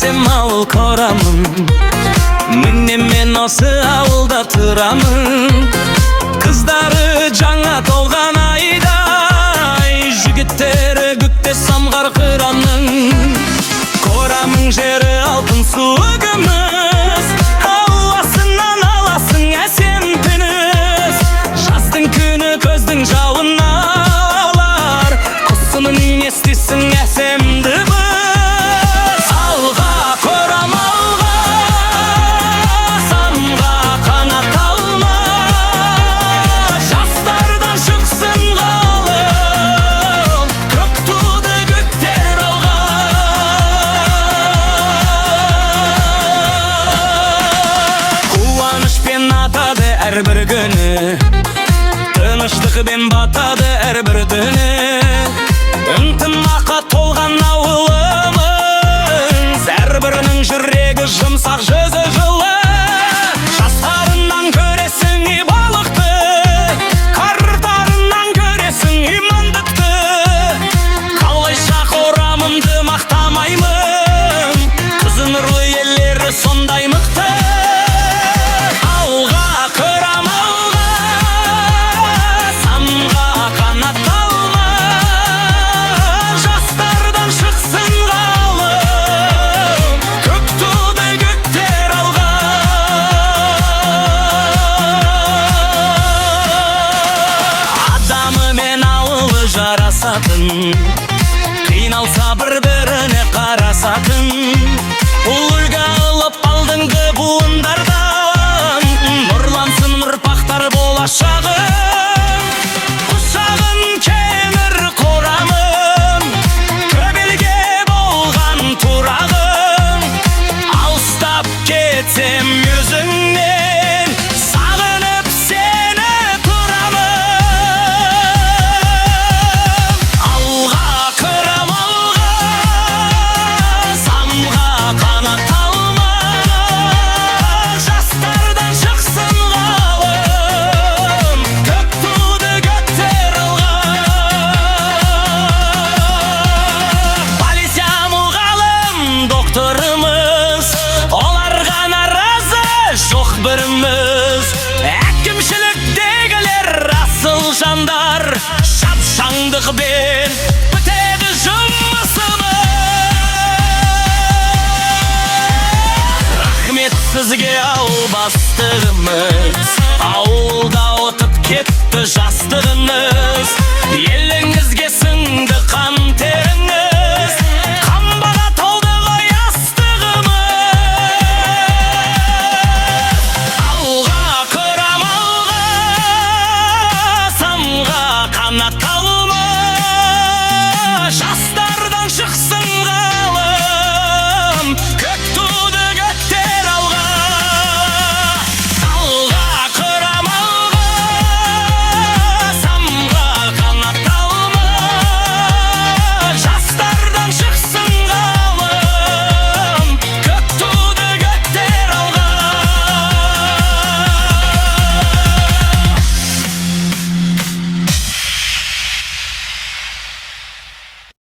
desem al koramın. Mine men осы ауылда тұрамын. Kızdары жаңа толған айдай, жігіттері бүкте самғар қырамның. Корамың жері алтын суы күміс, ауасынан аласың әсем күніс. Жаздың күні көздің жауын алар, құсының естісің әсемді біз. Алға корам алға, самға қанат алма, жастардан шықсын ғалым, көк туды көктер алға. Қуанышпен атады әрбір күні, тыныштықпен батады әрбір түні. Ынтымаққа толған ауылымыз, әрбірінің жүрегі жұмсақ, жүзі жылы. Жастарынан көресің балықты, қарттарынан көресің имандықты. Қалайша қорамымды мақтамаймын, қызы нұрлы еллері сондай мықты. Алға көрам алға, самға қанат алма, жастардан шықсын ғалым, көк туды көктер алға. Адамы мен ауылы жарасатын, қиналса бір-біріне қарасатын. Үлгі алып алдыңғы буындардан, нұрлансын ұрпақтар болашағы. Құшағын кеңір қорамын, көбелге болған турағым. Алыстап кетсем өзіңнен, сағынып сені тұрамын. Алға көрам алға, самға қанат алма, жастардан шықсын ғалым, көк туды көктер алға. Полиция мұғалім докторымыз, оларға наразы жоқ біріміз. Әкімшіліктегілер асыл жандар, шапшаңдықпен бітеді жұмысымыз. Рахмет сізге ауыл бастығымыз, ауылда отып кетті жастығымыз.